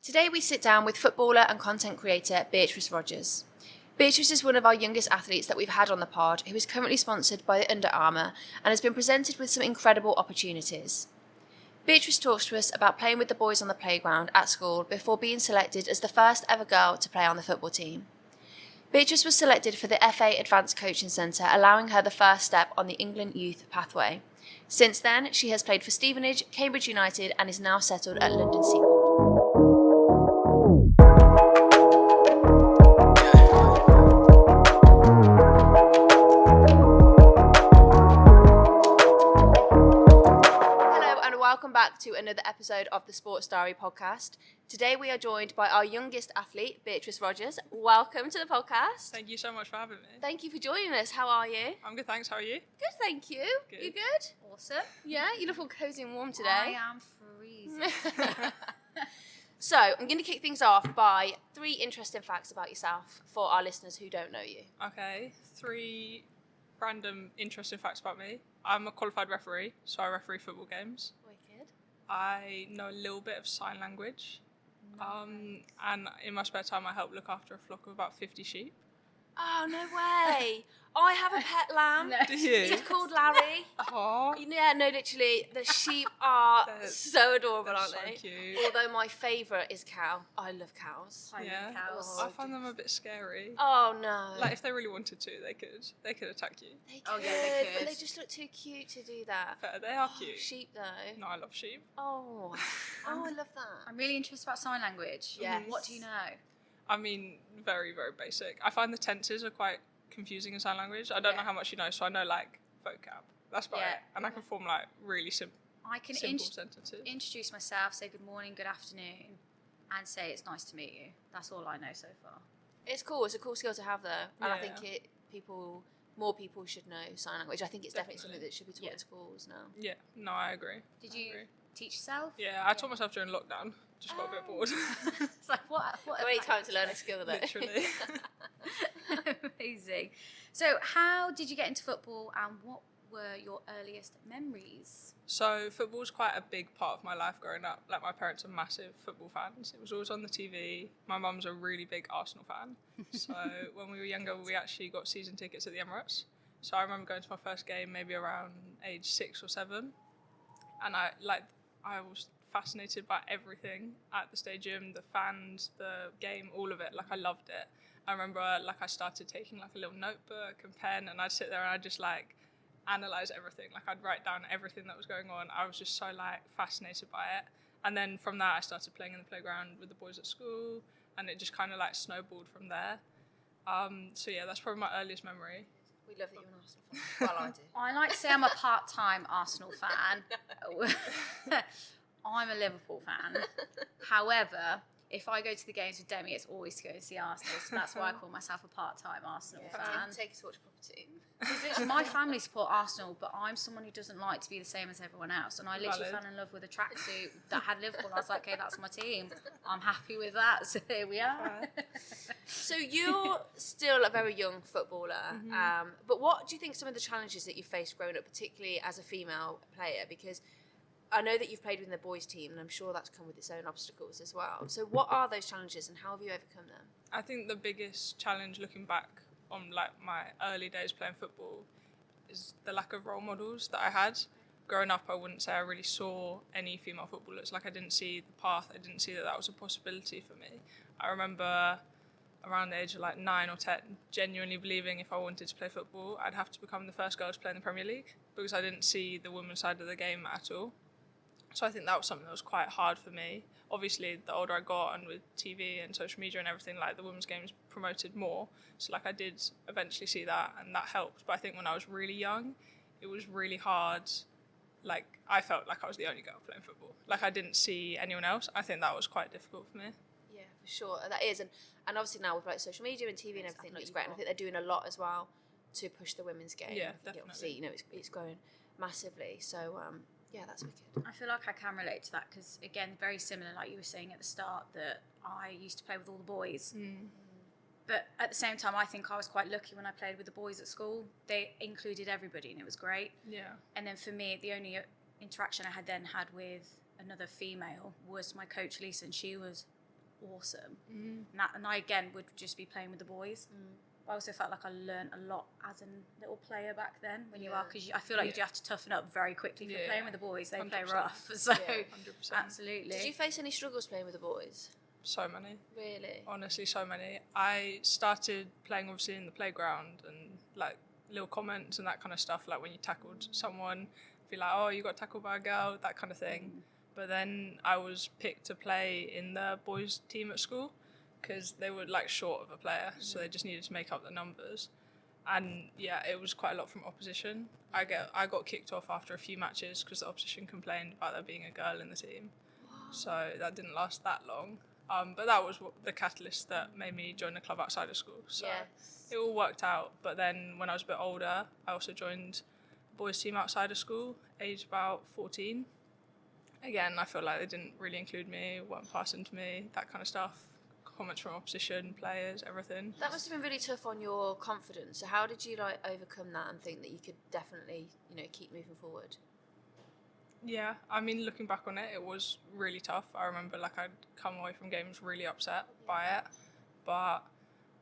Today we sit down with footballer and content creator Beatrice Rogers. Beatrice is one of our youngest athletes that we've had on the pod, who is currently sponsored by Under Armour and has been presented with some incredible opportunities. Beatrice talks to us about playing with the boys on the playground at school before being selected as the first ever girl to play on the football team. Beatrice was selected for the FA Advanced Coaching Centre, allowing her the first step on the England youth pathway. Since then, she has played for Stevenage, Cambridge United and is now settled at London Seaboard. Welcome back to another episode of the Sports Diary podcast. Today we are joined by our youngest athlete, Beatrice Rogers. Welcome to the podcast. Thank you so much for having me. Thank you for joining us. How are you? I'm good, thanks. How are you? Good, thank you. Good. You good? Awesome. Yeah, you look all cosy and warm today. I am freezing. So, I'm going to kick things off by 3 interesting facts about yourself for our listeners who don't know you. Okay, 3 random interesting facts about me. I'm a qualified referee, so I referee football games. I know a little bit of sign language, and in my spare time I help look after a flock of about 50 sheep. Oh, no way. I have a pet lamb. No. Do you? It's called Larry. Aww. Yeah, no, literally, the sheep are so adorable, aren't so they? Cute. Although my favourite is cow. I love cows. I Yeah. love cows. Oh. I find them a bit scary. Oh, no. Like if they really wanted to, they could attack you. They could, Oh, yeah, they but could. they just look too cute to do that. But they are cute. Sheep, though. No, I love sheep. Oh, I love that. I'm really interested about sign language. Yes. What do you know? I mean, very, very basic. I find the tenses are quite confusing in sign language. I don't know how much you know, so I know like vocab. That's about it. And I can form like really simple sentences. Introduce myself, say good morning, good afternoon, and say it's nice to meet you. That's all I know so far. It's cool. It's a cool skill to have, though. And I Yeah. think more people should know sign language. I think it's definitely something that should be taught in schools now. Yeah, no, I agree. Did you teach yourself? Yeah, I taught myself during lockdown. Just got a bit bored. It's like, what Great time to learn a skill, though. Literally. Amazing. So how did you get into football and what were your earliest memories? So football's quite a big part of my life growing up. Like my parents are massive football fans. It was always on the TV. My mum's a really big Arsenal fan. So when we were younger, we actually got season tickets at the Emirates. So I remember going to my first game maybe around age 6 or 7. And I was fascinated by everything at the stadium, the fans, the game, all of it. Like I loved it. I remember I started taking like a little notebook and pen, and I'd sit there and I'd just like analyze everything. Like I'd write down everything that was going on. I was just so like fascinated by it. And then from that I started playing in the playground with the boys at school, and it just kind of like snowballed from there. So yeah, that's probably my earliest memory. We love that you're an Arsenal fan. Well, I do. I like to say I'm a part-time Arsenal fan. I'm a Liverpool fan. However, if I go to the games with Demi, it's always to go to see Arsenal. So that's why I call myself a part-time Arsenal fan. Take us to watch a proper team. Because literally my family support Arsenal, but I'm someone who doesn't like to be the same as everyone else. And I literally fell in love with a tracksuit that had Liverpool. And I was like, okay, that's my team. I'm happy with that. So here we are. So you're still a very young footballer, but what do you think some of the challenges that you faced growing up, particularly as a female player? Because I know that you've played within the boys' team, and I'm sure that's come with its own obstacles as well. So what are those challenges, and how have you overcome them? I think the biggest challenge looking back on like my early days playing football is the lack of role models that I had. Growing up, I wouldn't say I really saw any female footballers. Like I didn't see the path. I didn't see that was a possibility for me. I remember around the age of like 9 or 10, genuinely believing if I wanted to play football, I'd have to become the first girl to play in the Premier League, because I didn't see the women's side of the game at all. So I think that was something that was quite hard for me. Obviously, the older I got, and with TV and social media and everything, like the women's games promoted more. So like I did eventually see that, and that helped. But I think when I was really young, it was really hard. Like I felt like I was the only girl playing football. Like I didn't see anyone else. I think that was quite difficult for me. Yeah, for sure. That is. And obviously now with like social media and TV and everything, it's great. And I think they're doing a lot as well to push the women's game. Yeah, I think definitely. obviously, it's growing massively. So, yeah, that's wicked. I feel like I can relate to that because, again, very similar, like you were saying at the start, that I used to play with all the boys. But at the same time, I think I was quite lucky when I played with the boys at school. They included everybody and it was great. Yeah. And then for me, the only interaction I had with another female was my coach, Lisa, and she was awesome. And I again would just be playing with the boys. But I also felt like I learned a lot as a little player back then. When you are, because I feel like you do have to toughen up very quickly for playing with the boys. They 100%. play rough, so 100%. absolutely. Did you face any struggles playing with the boys? So many. Really? Honestly, so many. I started playing obviously in the playground and like little comments and that kind of stuff, like when you tackled someone, be like, oh, you got tackled by a girl, that kind of thing. But then I was picked to play in the boys team at school because they were like short of a player, so they just needed to make up the numbers. And yeah, it was quite a lot from opposition. I got kicked off after a few matches because the opposition complained about there being a girl in the team. So that didn't last that long. But that was the catalyst that made me join the club outside of school. So it all worked out. But then when I was a bit older, I also joined the boys team outside of school, aged about 14. Again, I feel like they didn't really include me, weren't passing to me, that kind of stuff. Comments from opposition, players, everything. That must have been really tough on your confidence. So how did you like overcome that and think that you could definitely, keep moving forward? Yeah, I mean, looking back on it, it was really tough. I remember like I'd come away from games really upset by it, but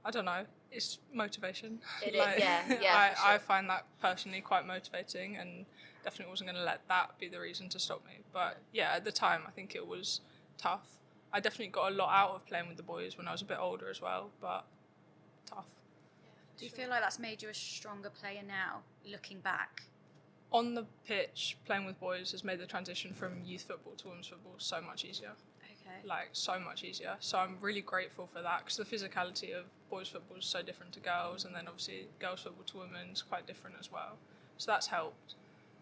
I don't know, it's motivation. It like, is, yeah, for sure. I find that personally quite motivating, and definitely wasn't going to let that be the reason to stop me. But yeah, at the time, I think it was tough. I definitely got a lot out of playing with the boys when I was a bit older as well, but tough. Do you feel like that's made you a stronger player now, looking back? On the pitch, playing with boys has made the transition from youth football to women's football so much easier. Okay. Like, so much easier. So I'm really grateful for that, because the physicality of boys football is so different to girls, and then obviously girls football to women is quite different as well. So that's helped.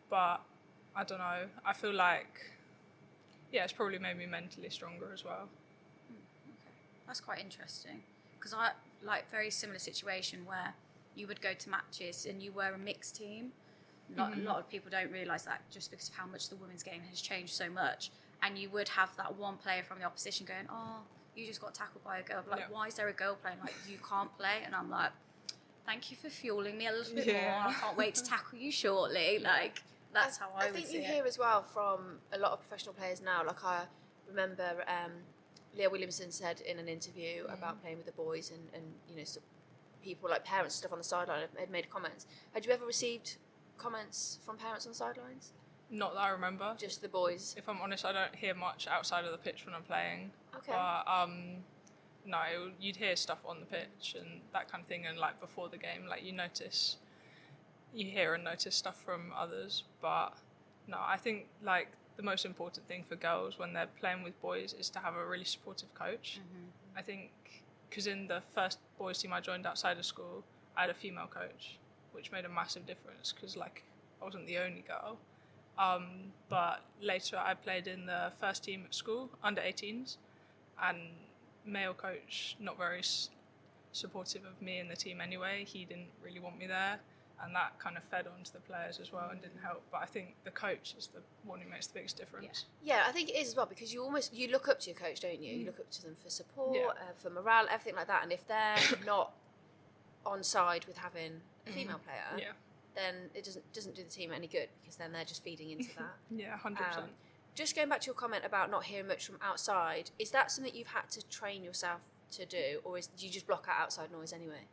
But I don't know, I feel like, yeah, it's probably made me mentally stronger as well. Okay. That's quite interesting, because I like very similar situation where you would go to matches and you were a mixed team. A lot of people don't realise that, just because of how much the women's game has changed so much. And you would have that one player from the opposition going, oh, you just got tackled by a girl. Like, why is there a girl playing? Like, you can't play. And I'm like, thank you for fueling me a little bit more. I can't wait to tackle you shortly. Like, that's how I would see it. I think you hear as well from a lot of professional players now. Like, I remember Leah Williamson said in an interview about playing with the boys, and so people like parents and stuff on the sideline had made comments. Had you ever received comments from parents on the sidelines? Not that I remember. Just the boys? If I'm honest, I don't hear much outside of the pitch when I'm playing. Okay. But no, you'd hear stuff on the pitch and that kind of thing, and like before the game, like you hear and notice stuff from others. But no, I think like the most important thing for girls when they're playing with boys is to have a really supportive coach. I think because in the first boys team I joined outside of school, I had a female coach, which made a massive difference, because like I wasn't the only girl. But later I played in the first team at school, under 18s, and male coach not very supportive of me and the team anyway. He didn't really want me there, and that kind of fed onto the players as well and didn't help. But I think the coach is the one who makes the biggest difference. Yeah, I think it is as well, because you look up to your coach, don't you? You look up to them for support, for morale, everything like that. And if they're not on side with having a female player, then it doesn't do the team any good, because then they're just feeding into that. Yeah, 100%. Just going back to your comment about not hearing much from outside, is that something you've had to train yourself to do, or do you just block out outside noise anyway?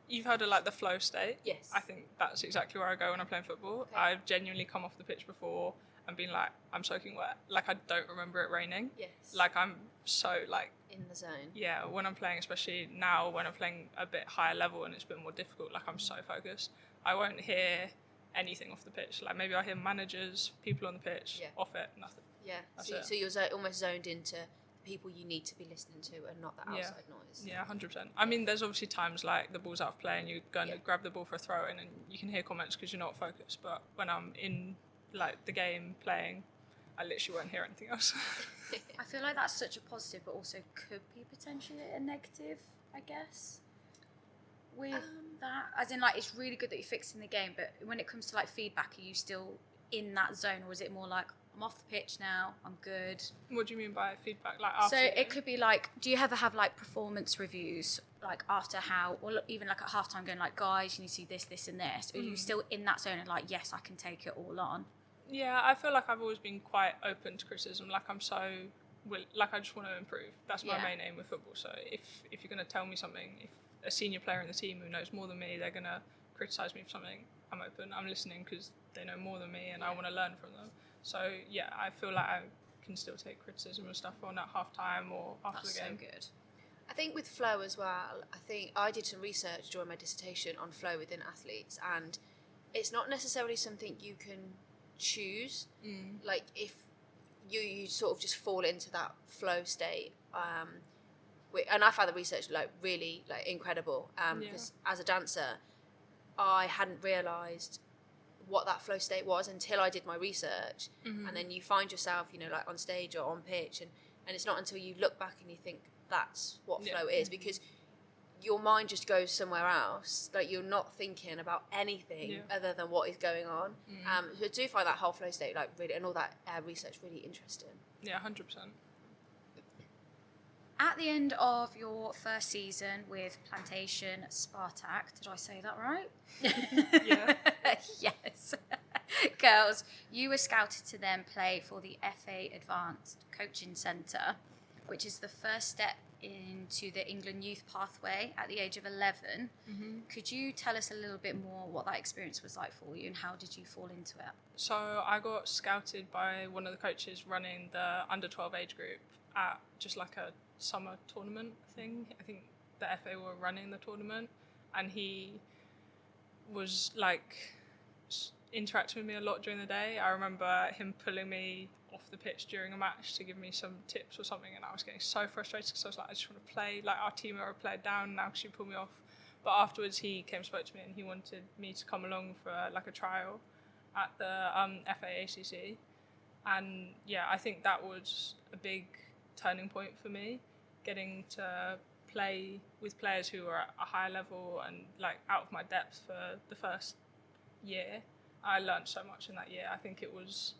You've heard of like the flow state? Yes. I think that's exactly where I go when I'm playing football. Okay. I've genuinely come off the pitch before and been like, I'm soaking wet. Like, I don't remember it raining. Yes. Like, I'm so like... in the zone. Yeah, when I'm playing, especially now when I'm playing a bit higher level and it's a bit more difficult, like I'm so focused. I won't hear anything off the pitch. Like maybe I hear managers, people on the pitch, off it, nothing. Yeah, That's so you're almost zoned into people you need to be listening to and not the outside noise. Yeah, 100%. I mean, there's obviously times like the ball's out of play and you're going to grab the ball for a throw in and you can hear comments because you're not focused. But when I'm in like the game playing, I literally won't hear anything else. I feel like that's such a positive, but also could be potentially a negative, I guess, with that. As in, like, it's really good that you're fixing the game, but when it comes to, like, feedback, are you still in that zone, or is it more like, I'm off the pitch now, I'm good? What do you mean by feedback? Like after so it could be like, do you ever have, like, performance reviews, like, after how, or even, like, at halftime going, like, guys, you need to do this, this, and this? Or are you still in that zone and, like, yes, I can take it all on? Yeah, I feel like I've always been quite open to criticism. Like, I'm so I just want to improve. That's my main aim with football. So if you're going to tell me something, if a senior player in the team who knows more than me, they're going to criticise me for something, I'm open, I'm listening, because they know more than me and I want to learn from them. So yeah, I feel like I can still take criticism and stuff on at half time or after the game. That's so good. I think with flow as well, I think I did some research during my dissertation on flow within athletes, and it's not necessarily something you can choose. Like if you sort of just fall into that flow state, and I found the research like really like incredible, because as a dancer I hadn't realised what that flow state was until I did my research. And then you find yourself, you know, like on stage or on pitch, and it's not until you look back and you think that's what flow is, because your mind just goes somewhere else. Like you're not thinking about anything other than what is going on. So I do find that whole flow state like really, and all that research really interesting. Yeah, 100%. At the end of your first season with Plantation Spartak, did I say that right? Yeah. Yes. Girls, you were scouted to then play for the FA Advanced Coaching Centre, which is the first step into the England youth pathway at the age of 11. Could you tell us a little bit more what that experience was like for you and how did you fall into it? So I got scouted by one of the coaches running the under 12 age group at just like a summer tournament thing. I think the FA were running the tournament, and he was like interacting with me a lot during the day. I remember him pulling me off the pitch during a match to give me some tips or something, and I was getting so frustrated because I was like, I just want to play. Like our team are played down now because you pulled me off. But afterwards he came and spoke to me and he wanted me to come along for like a trial at the FAACC, and yeah, I think that was a big turning point for me, getting to play with players who were at a high level and like out of my depth for the first year. I learned so much in that year. I think it was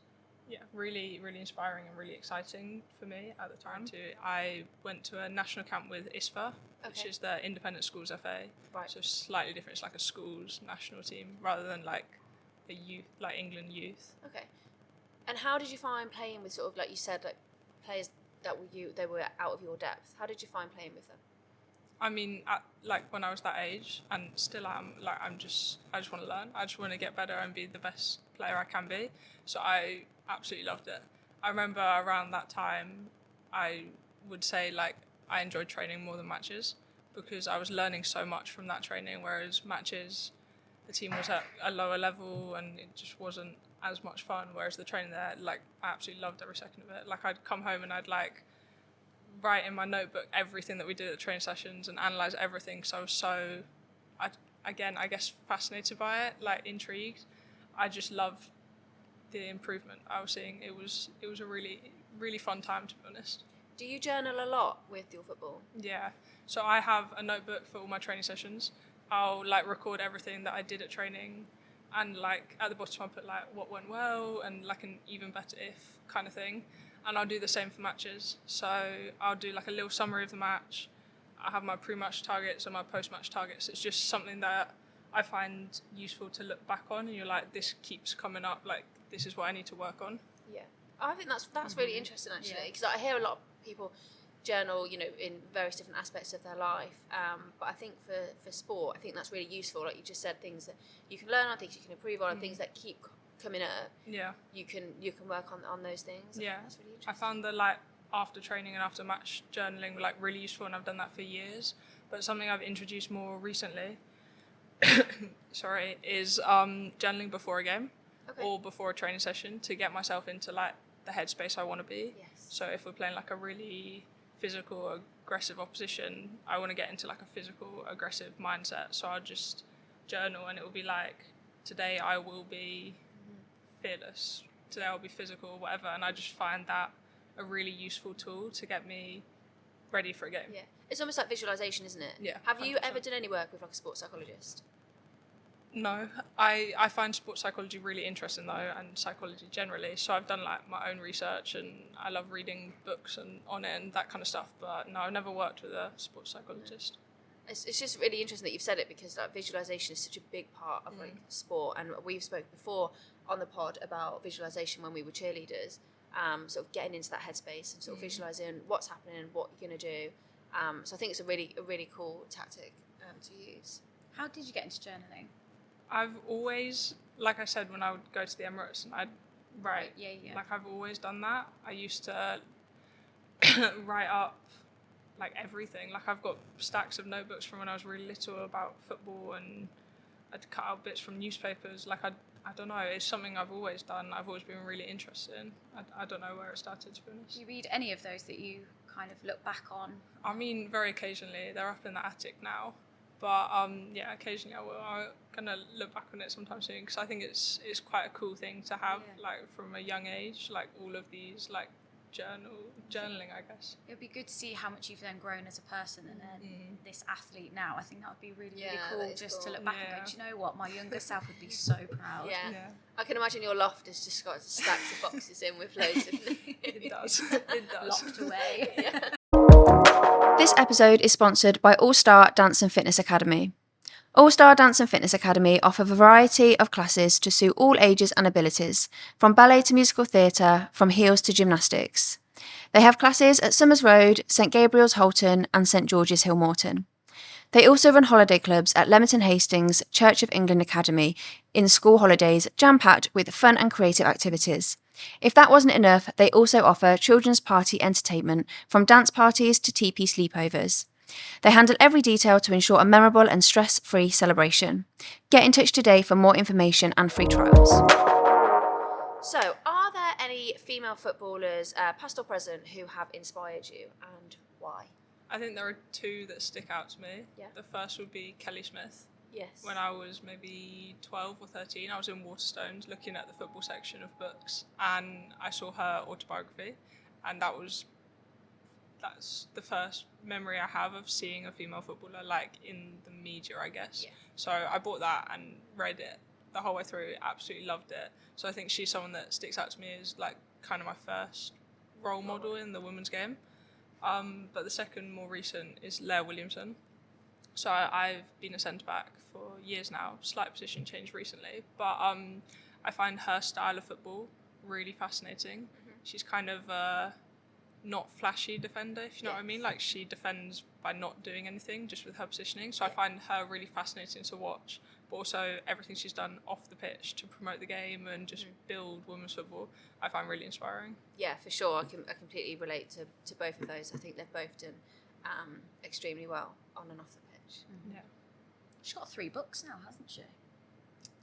really, really inspiring and really exciting for me at the time too. I went to a national camp with ISFA, which is the Independent Schools FA. Right. So slightly different. It's like a schools national team rather than like a youth, like England youth. Okay. And how did you find playing with sort of, like you said, like players that they were out of your depth? How did you find playing with them? I mean, like when I was that age, and still am, like I just want to learn. I just want to get better and be the best player I can be. So I absolutely loved it. I remember around that time, I would say like I enjoyed training more than matches because I was learning so much from that training, whereas matches, the team was at a lower level and it just wasn't as much fun. Whereas the training there, like I absolutely loved every second of it. Like I'd come home and I'd like write in my notebook everything that we did at the training sessions and analyse everything. So I was so, I guess fascinated by it, like intrigued. I just loved the improvement I was seeing. It was a really, really fun time, to be honest. Do you journal a lot with your football? Yeah. So I have a notebook for all my training sessions. I'll like record everything that I did at training, and like at the bottom I put like what went well and like an even better if kind of thing. And I'll do the same for matches. So I'll do like a little summary of the match. I have my pre-match targets and my post-match targets. It's just something that I find useful to look back on, and you're like, this keeps coming up, like this is what I need to work on. Yeah, I think that's really interesting actually, because I hear a lot of people journal, you know, in various different aspects of their life. But I think for sport, I think that's really useful. Like you just said, things that you can learn on, things you can improve on, and things that keep coming up. Yeah. You can work on those things. Yeah. That's really interesting. I found that like after training and after match journaling like really useful, and I've done that for years. But something I've introduced more recently, is journaling before a game or before a training session to get myself into like the headspace I want to be. Yes. So if we're playing like a really physical, aggressive opposition, I want to get into like a physical, aggressive mindset. So I'll just journal, and it will be like, today I will be fearless, today I'll be physical, whatever. And I just find that a really useful tool to get me ready for a game. Yeah, it's almost like visualization, isn't it? Yeah. Have you 100%. ever done any work with like a sports psychologist? No, I find sports psychology really interesting though, and psychology generally. So I've done like my own research, and I love reading books and on it and that kind of stuff. But no, I've never worked with a sports psychologist. It's just really interesting that you've said it, because like visualization is such a big part of like sport, and we've spoken before on the pod about visualization when we were cheerleaders, sort of getting into that headspace and sort of visualising what's happening and what you're going to do. So I think it's a really cool tactic to use. How did you get into journaling? I've always, like I said, when I would go to the Emirates and I'd write, Yeah. like I've always done that. I used to write up like everything. Like I've got stacks of notebooks from when I was really little about football, and I'd cut out bits from newspapers. Like I don't know, it's something I've always done. I've always been really interested in. I don't know where it started, to be honest. Do you read any of those that you kind of look back on? I mean, very occasionally. They're up in the attic now. But yeah, occasionally I will. I'm gonna look back on it sometime soon, because I think it's quite a cool thing to have, like from a young age, like all of these like journaling, I guess. It would be good to see how much you've then grown as a person, and then this athlete now. I think that would be really cool, just to look back and go, do you know what, my younger self would be so proud. Yeah. I can imagine your loft has just got stacks of boxes in with loads of It does. Locked away. This episode is sponsored by All Star Dance and Fitness Academy. All Star Dance and Fitness Academy offer a variety of classes to suit all ages and abilities, from ballet to musical theatre, from heels to gymnastics. They have classes at Summers Road, St Gabriel's Holton and St George's Hill Morton. They also run holiday clubs at Leamington Hastings Church of England Academy in school holidays, jam-packed with fun and creative activities. If that wasn't enough, they also offer children's party entertainment, from dance parties to teepee sleepovers. They handle every detail to ensure a memorable and stress-free celebration. Get in touch today for more information and free trials. So, are there any female footballers, past or present, who have inspired you, and why? I think there are two that stick out to me. Yeah. The first would be Kelly Smith. Yes. When I was maybe 12 or 13, I was in Waterstones looking at the football section of books, and I saw her autobiography, and that's the first memory I have of seeing a female footballer, like in the media, I guess. Yeah. So I bought that and read it the whole way through, absolutely loved it. So I think she's someone that sticks out to me as like kind of my first role model in the women's game. But the second, more recent, is Leah Williamson. So I've been a centre-back for years now, slight position change recently, but I find her style of football really fascinating. Mm-hmm. She's kind of not flashy defender, if you know what I mean. Like, she defends by not doing anything, just with her positioning. So I find her really fascinating to watch, but also everything she's done off the pitch to promote the game and just build women's football, I find really inspiring. Yeah, for sure. I completely relate to both of those. I think they've both done extremely well on and off the pitch. Mm-hmm. Yeah. She's got 3 books now, hasn't she?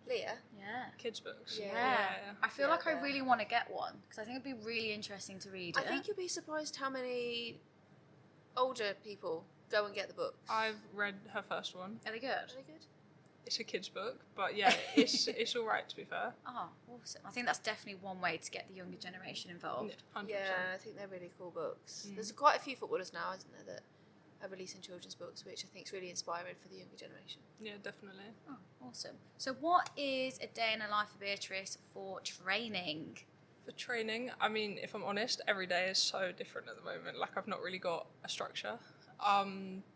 Leah? Yeah. Kids' books. Yeah. I feel like I really want to get one, because I think it'd be really interesting to read it. I think you'll be surprised how many older people go and get the books. I've read her first one. Are they good? Are they good? It's a kid's book, but yeah, it's all right, to be fair. Oh, awesome. I think that's definitely one way to get the younger generation involved. 100%. Yeah, I think they're really cool books. There's quite a few footballers now, isn't there, that are releasing children's books, which I think is really inspiring for the younger generation. Yeah, definitely. Oh, awesome. So what is a day in the life of Beatrice for training? For training, I mean, if I'm honest, every day is so different at the moment. Like, I've not really got a structure.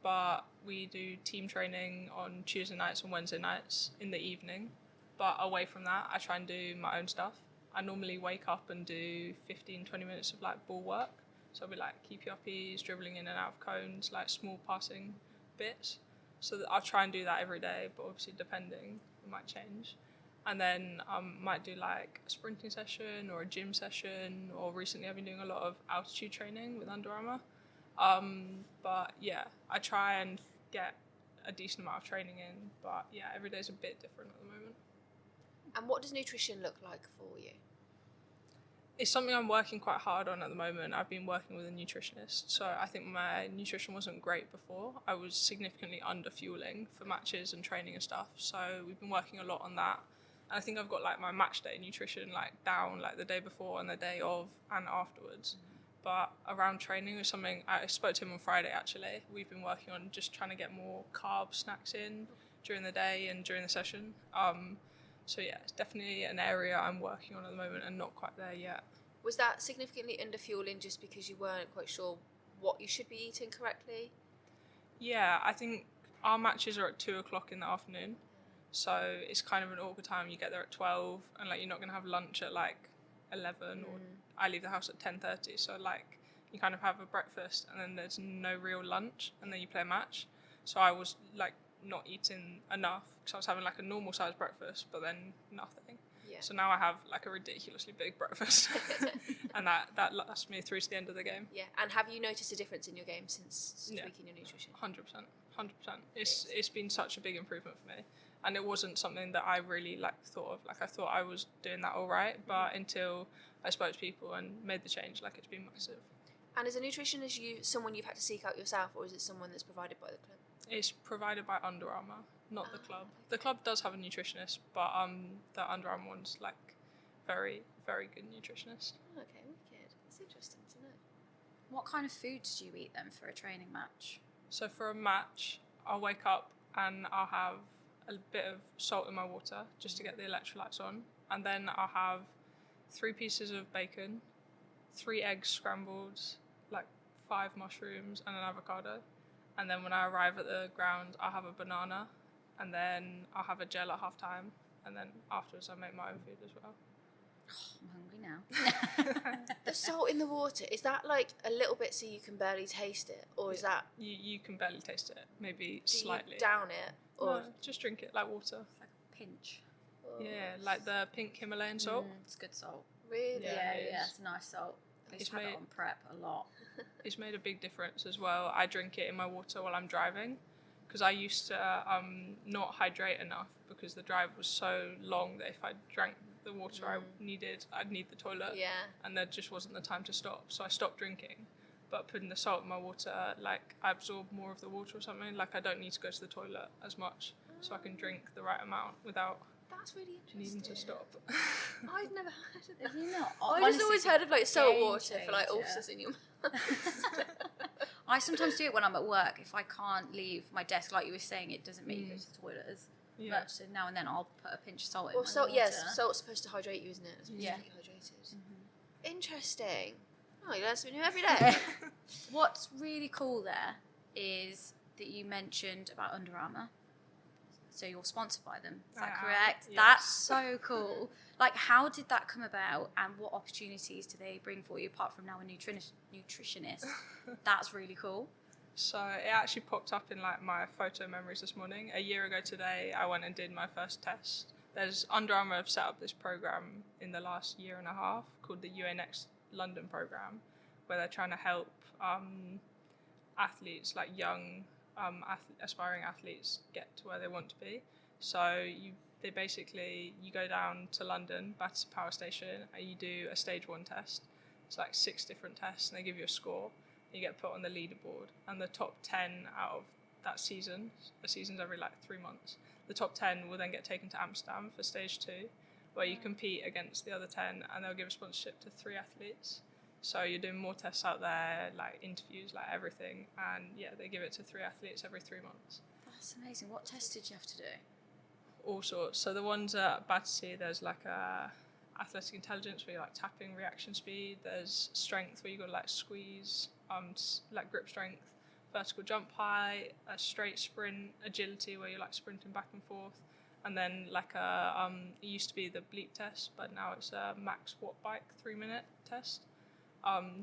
But we do team training on Tuesday nights and Wednesday nights in the evening. But away from that, I try and do my own stuff. I normally wake up and do 15-20 minutes of like ball work. So I'll be like keepy uppies, dribbling in and out of cones, like small passing bits. So that I'll try and do that every day, but obviously depending, it might change. And then might do like a sprinting session or a gym session, or recently I've been doing a lot of altitude training with Under Armour. But yeah, I try and get a decent amount of training in, but yeah, every day's a bit different at the moment. And what does nutrition look like for you? It's something I'm working quite hard on at the moment. I've been working with a nutritionist, so I think my nutrition wasn't great before. I was significantly under fueling for matches and training and stuff, so we've been working a lot on that. And I think I've got like my match day nutrition like down, like the day before and the day of and afterwards. But around training was something, I spoke to him on Friday actually. We've been working on just trying to get more carb snacks in during the day and during the session. So yeah, it's definitely an area I'm working on at the moment and not quite there yet. Was that significantly under fueling just because you weren't quite sure what you should be eating correctly? Yeah, I think our matches are at 2:00 in the afternoon. So it's kind of an awkward time. You get there at 12 and like you're not going to have lunch at like 11 or I leave the house at 10:30. So like you kind of have a breakfast and then there's no real lunch and then you play a match. So I was like not eating enough because I was having like a normal sized breakfast but then nothing. Yeah. So now I have like a ridiculously big breakfast and that lasts me through to the end of the game. Yeah. And have you noticed a difference in your game since tweaking your nutrition? 100%. It's been such a big improvement for me, and it wasn't something that I really like thought of. Like I thought I was doing that all right, but until I spoke to people and made the change, like it's been massive. And is a nutritionist someone you've had to seek out yourself, or is it someone that's provided by the club? It's provided by Under Armour, not the club. The club does have a nutritionist, but the Under Armour one's like very, very good nutritionist. Okay, wicked. It's interesting to know. What kind of foods do you eat then for a training match? So for a match, I'll wake up and I'll have a bit of salt in my water just to get the electrolytes on. And then I'll have 3 pieces of bacon, 3 eggs scrambled, like 5 mushrooms and an avocado. And then when I arrive at the ground, I'll have a banana and then I'll have a gel at half time. And then afterwards I make my own food as well. I'm hungry now. The salt in the water, is that like a little bit so you can barely taste it? Or is that... You can barely taste it, maybe do slightly. you down it? Or No, just drink it like water. It's like a pinch. Yeah, like the pink Himalayan salt. It's good salt. Really? Yeah, it is. It's a nice salt. I used It's to have it made- on prep a lot. It's made a big difference as well. I drink it in my water while I'm driving because I used to not hydrate enough because the drive was so long that if I drank the water I'd need the toilet. Yeah. And there just wasn't the time to stop. So I stopped drinking. But putting the salt in my water, like I absorb more of the water or something. Like I don't need to go to the toilet as much. So I can drink the right amount without That's really interesting. needing to stop. I've never heard of that. Have you not? I've just always heard of like salt game water for like changer. ulcers in your mouth. I sometimes do it when I'm at work. If I can't leave my desk, like you were saying, it doesn't make you go to the toilet as Yeah. much. So now and then I'll put a pinch of salt in Well, my salt, water. yes, salt's supposed to hydrate you, isn't it? It's supposed Yeah. to keep you hydrated. Interesting. Oh, you learn something new every day. What's really cool there is that you mentioned about Under Armour. So you're sponsored by them. Is that I am, correct? yes. That's so cool. Like, how did that come about, and what opportunities do they bring for you apart from now a nutritionist? That's really cool. So it actually popped up in like my photo memories this morning. A year ago today, I went and did my first test. There's Under Armour have set up this program in the last year and a half called the UA Next London program, where they're trying to help athletes, like young aspiring athletes, get to where they want to be. So you go down to London, Battersea Power Station, and you do a stage 1 test. It's like 6 different tests, and they give you a score. You get put on the leaderboard, and the top 10 out of that season, a season's every like 3 months, the top 10 will then get taken to Amsterdam for stage 2, where you compete against the other 10, and they'll give a sponsorship to 3 athletes. So you're doing more tests out there, like interviews, like everything, and yeah, they give it to 3 athletes every 3 months. That's amazing. What test did you have to do? All sorts. So the ones at Battersea, there's like a athletic intelligence where you're like tapping reaction speed. There's strength where you got to like squeeze, like grip strength, vertical jump height, a straight sprint, agility where you're like sprinting back and forth, and then like it used to be the bleep test, but now it's a max watt bike 3-minute test.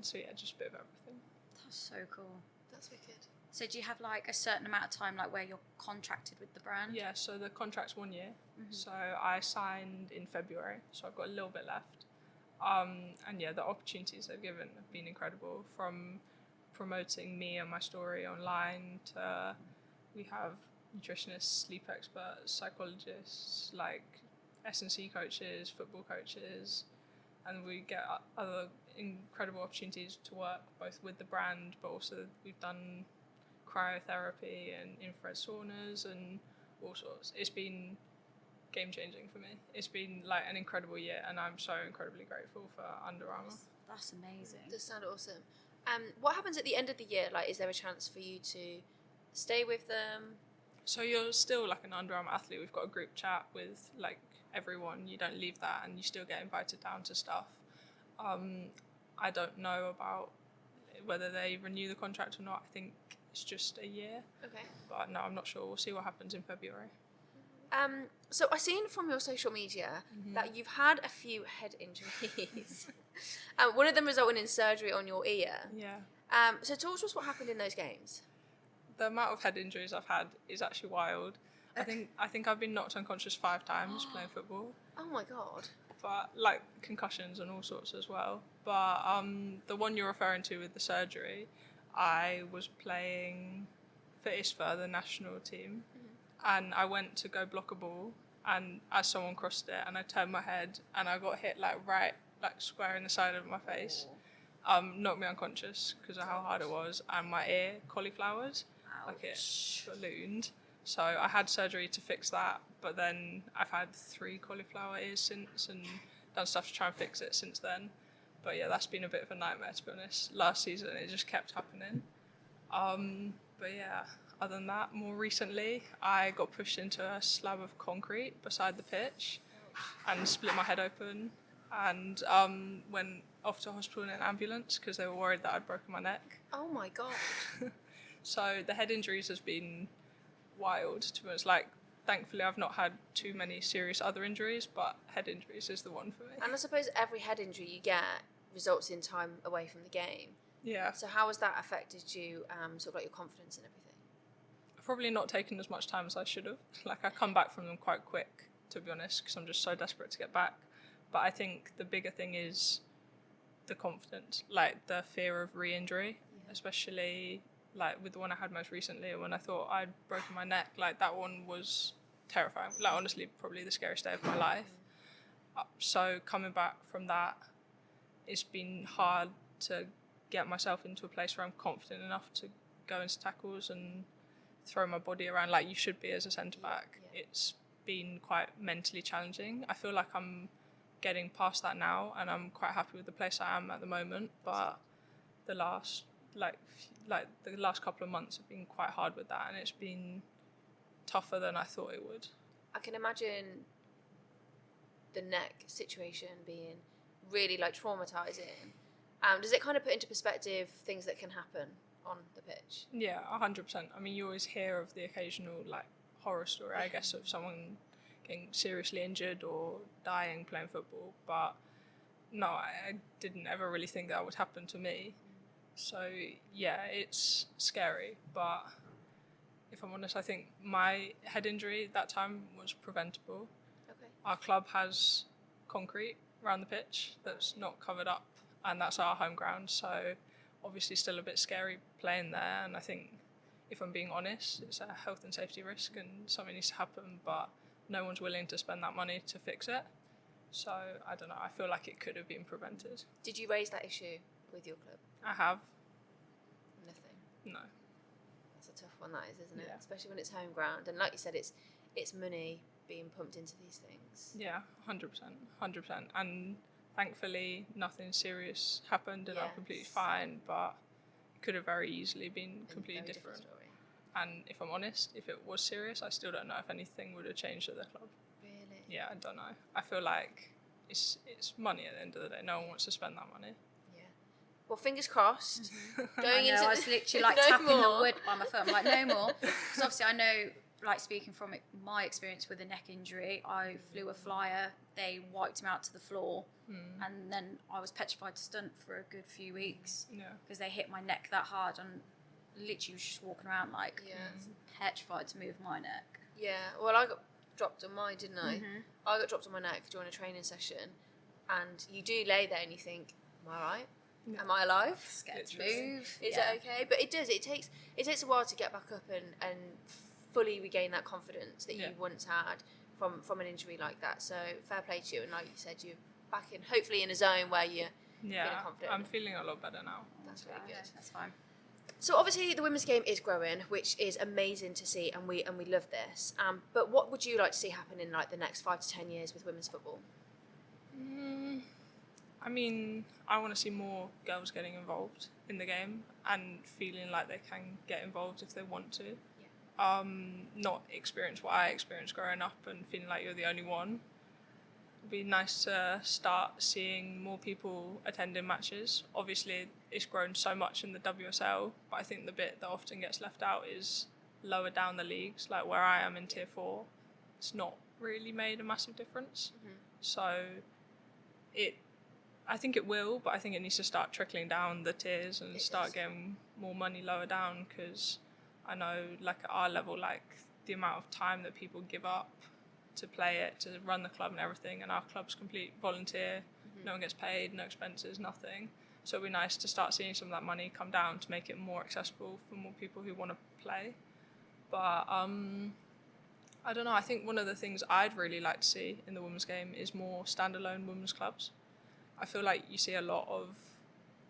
So yeah, just a bit of everything. That's so cool. That's wicked. So do you have like a certain amount of time, like where you're contracted with the brand? Yeah, so the contract's 1 year. So I signed in February, so I've got a little bit left. And yeah, the opportunities they've given have been incredible, from promoting me and my story online to we have nutritionists, sleep experts, psychologists, like S&C coaches, football coaches, and we get other incredible opportunities to work both with the brand, but also we've done cryotherapy and infrared saunas and all sorts. It's been game changing for me. It's been like an incredible year, and I'm so incredibly grateful for Under Armour. That's amazing. Does sound awesome. What happens at the end of the year? Like, is there a chance for you to stay with them? So you're still like an Under Armour athlete. We've got a group chat with like everyone. You don't leave that, and you still get invited down to stuff. I don't know about whether they renew the contract or not. I think it's just a year. Okay. But no, I'm not sure. We'll see what happens in February. So I seen from your social media that you've had a few head injuries. One of them resulting in surgery on your ear. Yeah. So talk to us what happened in those games. The amount of head injuries I've had is actually wild. I think I've been knocked unconscious 5 times playing football. Oh my God. But like concussions and all sorts as well. But the one you're referring to with the surgery, I was playing for ISFA, the national team, and I went to go block a ball, and as someone crossed it, and I turned my head, and I got hit like square in the side of my face. Knocked me unconscious because of how hard it was, and my ear cauliflowered, like it ballooned. So I had surgery to fix that, but then I've had 3 cauliflower ears since and done stuff to try and fix it since then. But yeah, that's been a bit of a nightmare, to be honest. Last season it just kept happening. But yeah, other than that, more recently I got pushed into a slab of concrete beside the pitch and split my head open, and went off to hospital in an ambulance because they were worried that I'd broken my neck. Oh my God. So the head injuries has been wild, to be honest. Like, thankfully I've not had too many serious other injuries, but head injuries is the one for me. And I suppose every head injury you get results in time away from the game. Yeah. So how has that affected you, sort of like your confidence and everything? I've probably not taken as much time as I should have. Like, I come back from them quite quick, to be honest, because I'm just so desperate to get back. But I think the bigger thing is the confidence, like the fear of re-injury, especially like with the one I had most recently, when I thought I'd broken my neck. Like, that one was terrifying. Like, honestly, probably the scariest day of my life. So coming back from that, it's been hard to get myself into a place where I'm confident enough to go into tackles and throw my body around like you should be as a centre-back. It's been quite mentally challenging. I feel like I'm getting past that now, and I'm quite happy with the place I am at the moment, but the last the last couple of months have been quite hard with that, and it's been tougher than I thought it would. I can imagine the neck situation being really like traumatizing. Does it kind of put into perspective things that can happen on the pitch? Yeah, 100%. I mean, you always hear of the occasional like horror story, I guess, of someone getting seriously injured or dying playing football, but no, I didn't ever really think that would happen to me. So yeah, it's scary, but if I'm honest, I think my head injury that time was preventable. Okay. Our club has concrete around the pitch that's not covered up, and that's our home ground, so obviously still a bit scary playing there, and I think, if I'm being honest, it's a health and safety risk and something needs to happen, but no one's willing to spend that money to fix it. So I don't know, I feel like it could have been prevented. Did you raise that issue with your club? I have. Nothing. No. That's a tough one, that is, isn't it? Yeah. Especially when it's home ground, and like you said, it's money being pumped into these things. Yeah, 100%. And thankfully nothing serious happened, and I'm completely fine, but it could have very easily been completely different. Story. And if I'm honest, if it was serious, I still don't know if anything would have changed at the club. Really? Yeah, I don't know. I feel like it's money at the end of the day. No one wants to spend that money. Yeah. Well, fingers crossed. I know, I was literally like tapping the wood by my foot. I'm like, no more. Because obviously I know, like, speaking from my experience with a neck injury, I flew a flyer, they wiped him out to the floor, and then I was petrified to stunt for a good few weeks because they hit my neck that hard, and literally was just walking around like petrified to move my neck. Yeah, well, I got dropped on mine, didn't I? I got dropped on my neck during a training session, and you do lay there and you think, am I right? Yeah. Am I alive? Scared to move. Is it okay? But it does. It takes a while to get back up and fully regain that confidence that you once had from an injury like that. So fair play to you, and like you said, you're back in, hopefully in a zone where you're feeling confident. I'm feeling a lot better now. That's really good. That's fine. So obviously the women's game is growing, which is amazing to see, and we love this. But what would you like to see happen in like the next 5 to 10 years with women's football? I mean, I want to see more girls getting involved in the game and feeling like they can get involved if they want to. Yeah. Not experience what I experienced growing up and feeling like you're the only one. It'd be nice to start seeing more people attending matches. Obviously, it's grown so much in the WSL, but I think the bit that often gets left out is lower down the leagues, like where I am in Tier 4. it's not really made a massive difference. Mm-hmm. So I think it will, but I think it needs to start trickling down the tiers and start getting more money lower down, because I know, like, at our level, like, the amount of time that people give up to play it, to run the club and everything, and our club's complete volunteer, no one gets paid, no expenses, nothing. So it'd be nice to start seeing some of that money come down to make it more accessible for more people who want to play. But I don't know, I think one of the things I'd really like to see in the women's game is more standalone women's clubs. I feel like you see a lot of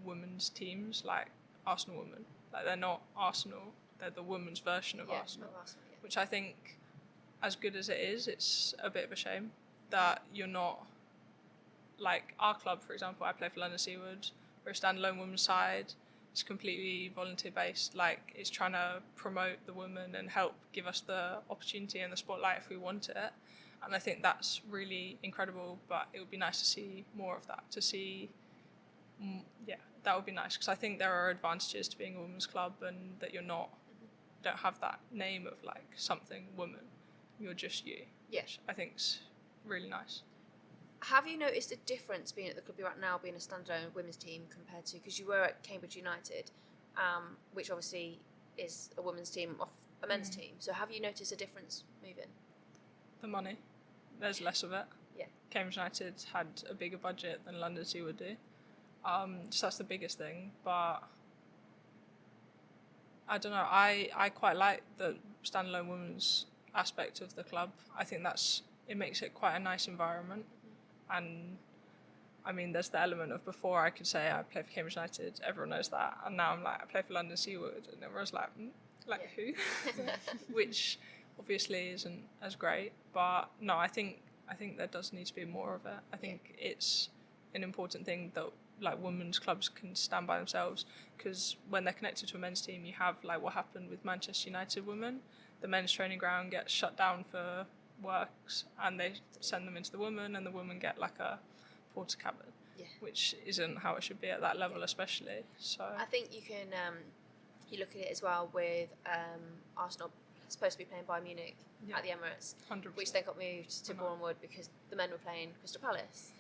women's teams, like Arsenal women. Like, they're not Arsenal, they're the women's version of Arsenal. Which I think, as good as it is, it's a bit of a shame that you're not, like, our club, for example, I play for London Seawood, we're a standalone women's side. It's completely volunteer based, like, it's trying to promote the women and help give us the opportunity and the spotlight if we want it. And I think that's really incredible, but it would be nice to see more of that, that would be nice, because I think there are advantages to being a women's club, and that you're not, don't have that name of, like, something woman, you're just you. Yeah. Which I think's really nice. Have you noticed a difference being at the club you're at now, being a standalone women's team, compared to, because you were at Cambridge United, which obviously is a women's team off a men's team. So have you noticed a difference moving? The money, there's less of it. Yeah. Cambridge United had a bigger budget than London Seawood do. So that's the biggest thing. But I don't know, I quite like the standalone women's aspect of the club. I think it makes it quite a nice environment. And I mean, there's the element of, before I could say I play for Cambridge United, everyone knows that, and now I'm like, I play for London Seawood, and everyone's like, who? Which obviously isn't as great, but no, I think there does need to be more of it. I think it's an important thing that, like, women's clubs can stand by themselves, because when they're connected to a men's team, you have, like, what happened with Manchester United women. The men's training ground gets shut down for works, and they send them into the women, and the women get, like, a porter cabin, which isn't how it should be at that level, especially. So I think you can you look at it as well with Arsenal supposed to be playing Bayern Munich at the Emirates, 100%. which then got moved to Bournemouth because the men were playing Crystal Palace.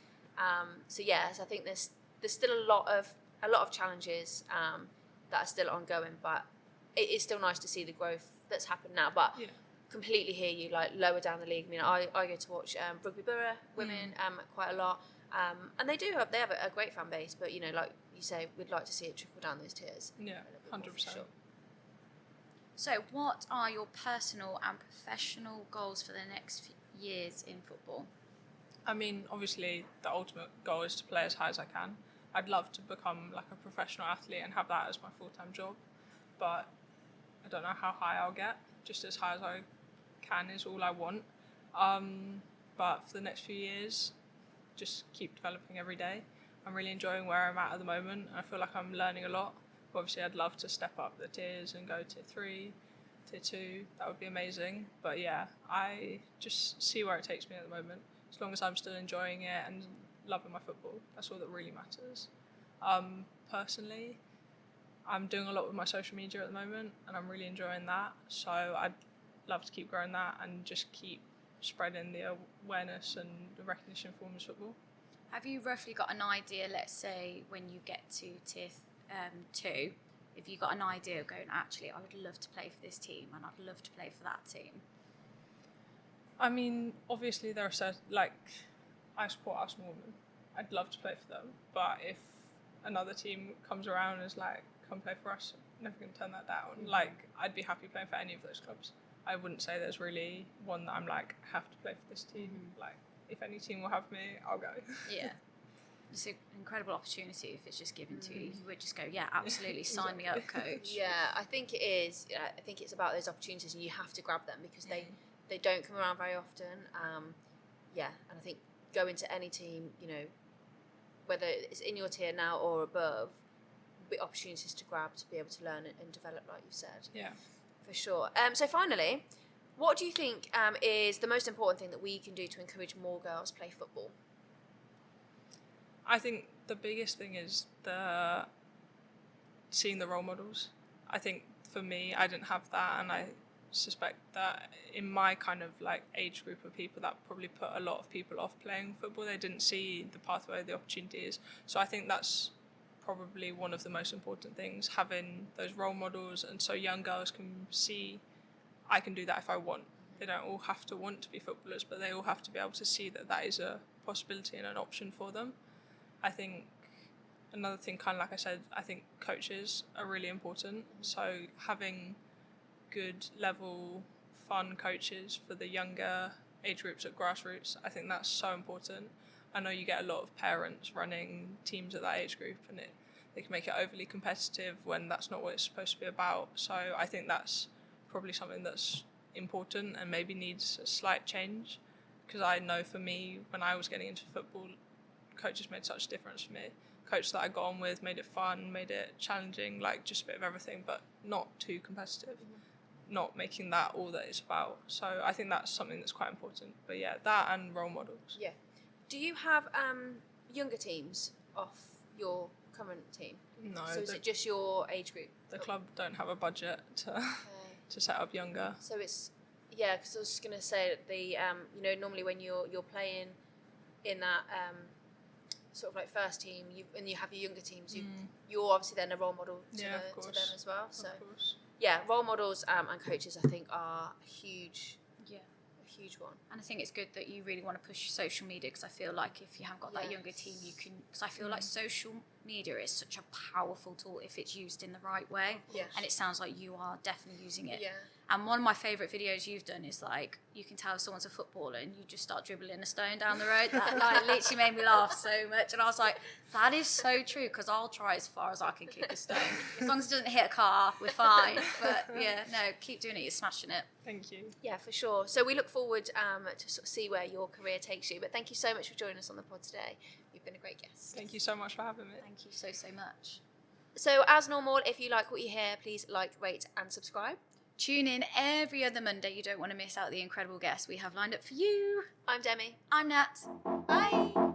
So yes, I think there's still a lot of challenges that are still ongoing, but it is still nice to see the growth that's happened now. But completely hear you, like, lower down the league. I mean, I go to watch Rugby Borough women quite a lot, and they have a great fan base, but, you know, like you say, we'd like to see it trickle down those tiers. Yeah, 100%. Sure. So what are your personal and professional goals for the next few years in football? I mean, obviously, the ultimate goal is to play as high as I can. I'd love to become, like, a professional athlete and have that as my full-time job, but I don't know how high I'll get. Just as high as I can is all I want. But for the next few years, just keep developing every day. I'm really enjoying where I'm at the moment. I feel like I'm learning a lot. Obviously, I'd love to step up the tiers and go tier 3, tier 2. That would be amazing. But yeah, I just see where it takes me at the moment. As long as I'm still enjoying it and loving my football, that's all that really matters. Personally, I'm doing a lot with my social media at the moment, and I'm really enjoying that. So I'd love to keep growing that and just keep spreading the awareness and the recognition for women's football. Have you roughly got an idea, let's say, when you get to tier 2, if you got an idea of going, actually, I would love to play for this team and I'd love to play for that team? I mean, obviously there are certain, like, I support Arsenal women. I'd love to play for them, but if another team comes around and is like, come play for us, I'm never going to turn that down. Mm-hmm. Like, I'd be happy playing for any of those clubs. I wouldn't say there's really one that I'm like, I have to play for this team. Mm-hmm. Like, if any team will have me, I'll go. Yeah. It's an incredible opportunity if it's just given to you. You would just go, yeah, absolutely, sign me up, coach. Yeah, I think it is. I think it's about those opportunities, and you have to grab them because they don't come around very often. And I think going to any team, you know, whether it's in your tier now or above, be opportunities to grab to be able to learn and develop, like you said. Yeah. For sure. So finally, what do you think is the most important thing that we can do to encourage more girls play football? I think the biggest thing is seeing the role models. I think for me, I didn't have that, and I suspect that in my kind of like age group of people, that probably put a lot of people off playing football. They didn't see the pathway, the opportunities. So I think that's probably one of the most important things, having those role models, and so young girls can see, I can do that if I want. They don't all have to want to be footballers, but they all have to be able to see that that is a possibility and an option for them. I think another thing, kind of like I said, I think coaches are really important. So having good level, fun coaches for the younger age groups at grassroots, I think that's so important. I know you get a lot of parents running teams at that age group, and they can make it overly competitive when that's not what it's supposed to be about. So I think that's probably something that's important and maybe needs a slight change, because I know for me, when I was getting into football, coaches made such a difference for me. Coach that I got on with made it fun, made it challenging, like just a bit of everything, but not too competitive. Not making that all that it's about. So I think that's something that's quite important. But yeah, that and role models. Yeah. Do you have younger teams off your current team? No. So is it just your age group? The club don't have a budget to set up younger. So it's, yeah, because I was just going to say that the normally when you're playing in that sort of like first team, and you have your younger teams, you're obviously then a role model to them as well. So yeah, role models and coaches, I think, are a huge one. And I think it's good that you really want to push social media, because I feel like if you have got that younger team, you can, because I feel like social media is such a powerful tool if it's used in the right way. Yes. And it sounds like you are definitely using it. Yeah. And one of my favourite videos you've done is like, you can tell if someone's a footballer and you just start dribbling a stone down the road. That like literally made me laugh so much. And I was like, that is so true, because I'll try as far as I can kick a stone. As long as it doesn't hit a car, we're fine. But yeah, no, keep doing it. You're smashing it. Thank you. Yeah, for sure. So we look forward to sort of see where your career takes you. But thank you so much for joining us on the pod today. You've been a great guest. Thank you so much for having me. Thank you so, so much. So as normal, if you like what you hear, please like, rate and subscribe. Tune in every other Monday. You don't want to miss out the incredible guests we have lined up for you. I'm Demi. I'm Nat. Bye.